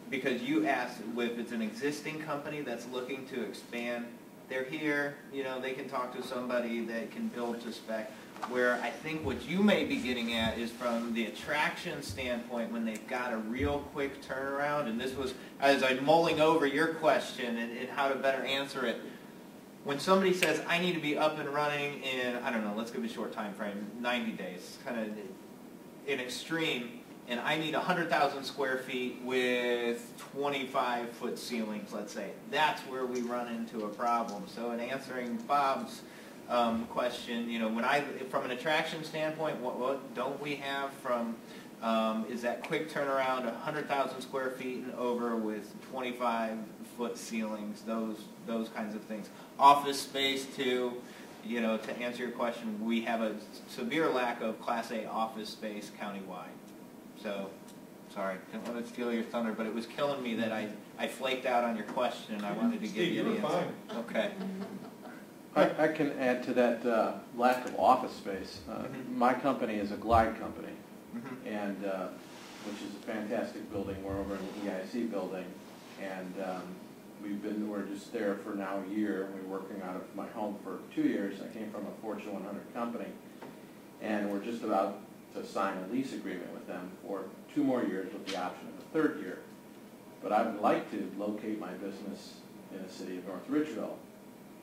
because you asked if it's an existing company that's looking to expand, they're here, you know, they can talk to somebody that can build to spec. Where I think what you may be getting at is from the attraction standpoint, when they've got a real quick turnaround, and this was, as I'm mulling over your question and how to better answer it, when somebody says, I need to be up and running in, I don't know, let's give a short time frame, 90 days, kind of an extreme, and I need 100,000 square feet with 25-foot ceilings, let's say. That's where we run into a problem. So in answering Bob's question, you know, from an attraction standpoint, what don't we have from, is that quick turnaround, 100,000 square feet and over with 25-foot ceilings, those kinds of things. Office space too, you know, to answer your question, we have a severe lack of Class A office space countywide. So, sorry, didn't want to steal your thunder, but it was killing me that I flaked out on your question and I wanted to give you the answer. Fine. Okay. I can add to that lack of office space. My company is a glide company, and which is a fantastic building. We're over in the EIC building, and we're just there for now a year. We're working out of my home for 2 years. I came from a Fortune 100 company, and we're just about to sign a lease agreement with them for 2 more years with the option of a 3rd year. But I would like to locate my business in the city of North Ridgeville,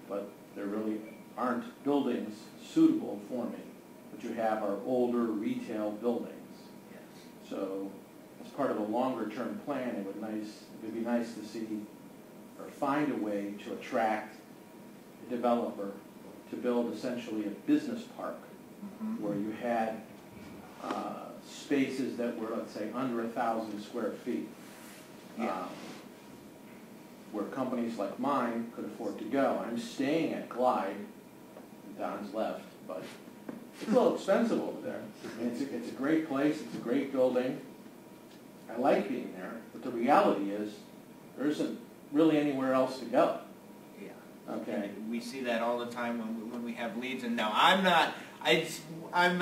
but there really aren't buildings suitable for me. What you have are older retail buildings. Yes. So as part of a longer-term plan, it would be nice to see or find a way to attract a developer to build essentially a business park where you had spaces that were, let's say, under 1,000 square feet. Yeah. Where companies like mine could afford to go. I'm staying at Glide, Don's left, but it's a little expensive over there. I mean, it's a great place, it's a great building. I like being there, but the reality is there isn't really anywhere else to go. Yeah. Okay. And we see that all the time when we have leads, and now I'm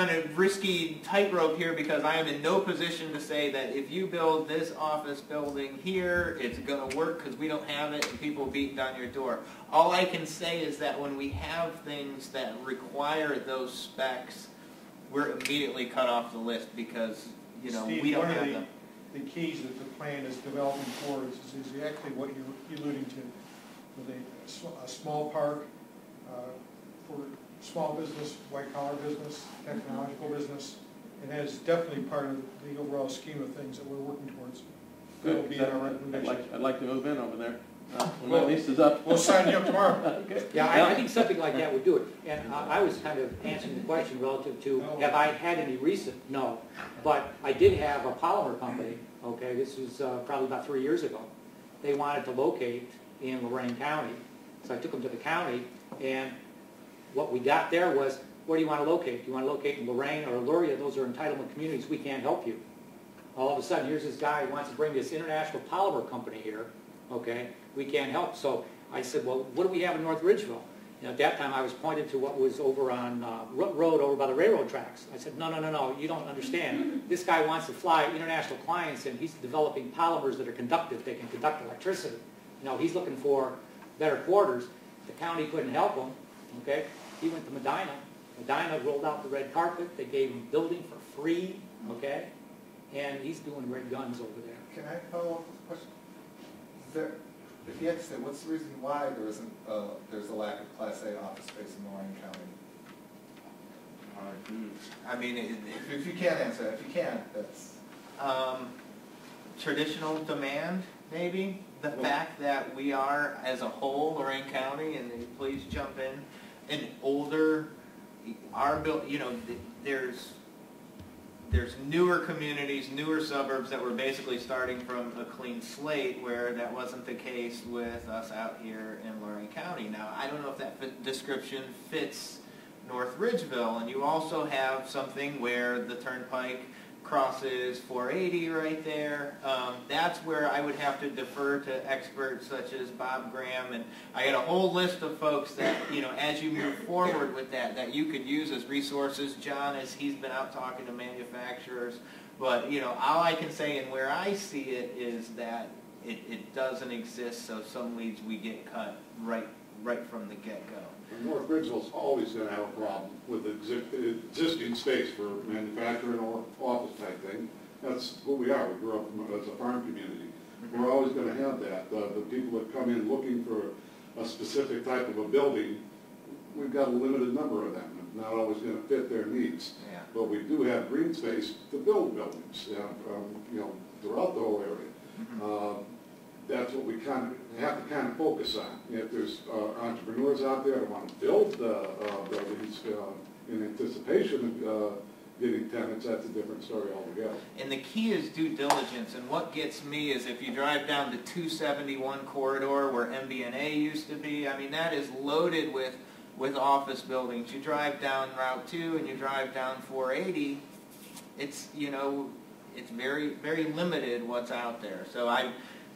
on a risky tightrope here because I am in no position to say that if you build this office building here, it's going to work because we don't have it and people beating down your door. All I can say is that when we have things that require those specs, we're immediately cut off the list because, you know, Steve, we don't have them. The keys that the plan is developing towards is exactly what you're alluding to. With a small park for small business, white-collar business, technological business, and that is definitely part of the overall scheme of things that we're working towards. That will be our recommendation. I'd like to move in over there. When my lease is up. We'll sign you up tomorrow. Okay. Yeah, I think something like that would do it. And I was kind of answering the question relative to, have I had any recent? No. But I did have a polymer company, okay, this was probably about 3 years ago. They wanted to locate in Lorain County. So I took them to the county, and what we got there was, where do you want to locate? Do you want to locate in Lorain or Luria? Those are entitlement communities. We can't help you. All of a sudden, here's this guy who wants to bring this international polymer company here. Okay, we can't help. So I said, well, what do we have in North Ridgeville? And at that time, I was pointed to what was over on road over by the railroad tracks. I said, no, you don't understand. This guy wants to fly international clients, and he's developing polymers that are conductive. They can conduct electricity. You know, he's looking for better quarters. The county couldn't help him. Okay, he went to Medina. Medina rolled out the red carpet. They gave him building for free. Okay, and he's doing red guns over there. Can I follow up with a question? If you had to say, what's the reason why there's a lack of Class A office space in Lorain County? I mean, if you can't answer that, if you can't, that's... traditional demand, maybe. The fact that we are, as a whole, Lorain County, and please jump in, an older, you know, there's newer communities, newer suburbs that were basically starting from a clean slate, where that wasn't the case with us out here in Lorain County. Now, I don't know if that description fits North Ridgeville, and you also have something where the turnpike crosses 480 right there. That's where I would have to defer to experts such as Bob Graham, and I got a whole list of folks that, you know, as you move forward with that you could use as resources. John, as he's been out talking to manufacturers, but, you know, all I can say and where I see it is that it doesn't exist, so some leads we get cut right from the get-go. North Ridgeville's always going to have a problem with existing space for manufacturing or office type thing. That's what we are. We grew up as a farm community. We're always going to have that. The people that come in looking for a specific type of a building, we've got a limited number of them. It's not always going to fit their needs. Yeah. But we do have green space to build buildings, you know, throughout the whole area. That's what we have to focus on. If there's entrepreneurs out there that want to build buildings in anticipation of getting tenants, that's a different story altogether. And the key is due diligence, and what gets me is if you drive down the 271 corridor where MBNA used to be, I mean, that is loaded with office buildings. You drive down Route 2 and you drive down 480, it's, you know, it's very, very limited what's out there.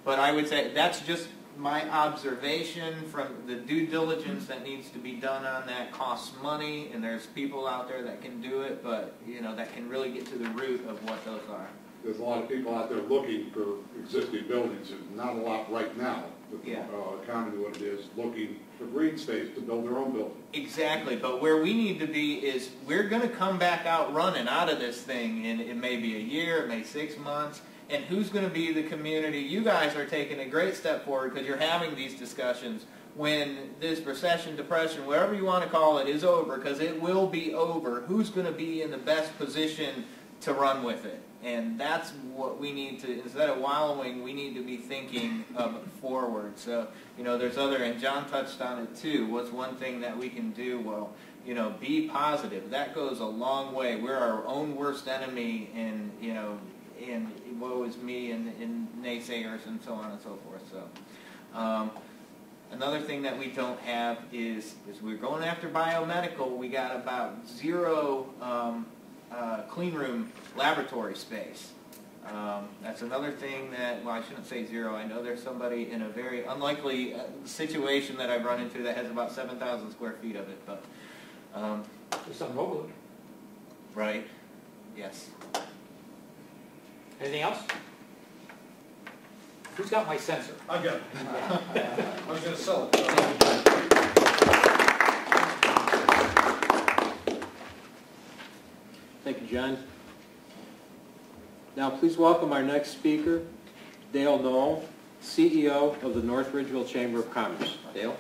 But I would say that's just my observation from the due diligence that needs to be done on that costs money, and there's people out there that can do it, but, you know, that can really get to the root of what those are. There's a lot of people out there looking for existing buildings. There's not a lot right now. The economy, what it is, looking for green space to build their own building. Exactly, but where we need to be is we're going to come back out running out of this thing, and it may be a year, it may 6 months, and who's going to be the community? You guys are taking a great step forward because you're having these discussions when this recession, depression, whatever you want to call it, is over, because it will be over. Who's going to be in the best position to run with it? And that's what we need to, instead of wallowing, we need to be thinking forward. So, you know, there's other, and John touched on it too, what's one thing that we can do? Well, you know, be positive. That goes a long way. We're our own worst enemy, and, you know, and woe is me, and naysayers and so on and so forth. So another thing that we don't have is we're going after biomedical. We got about 0 clean room laboratory space. That's another thing that, well, I shouldn't say 0. I know there's somebody in a very unlikely situation that I've run into that has about 7,000 square feet of it, but There's something wrong with it. right, yes. Anything else? Who's got my sensor? I got it. I was going to sell it. Thank you, John. Now, please welcome our next speaker, Dale Knoll, CEO of the North Ridgeville Chamber of Commerce. Dale?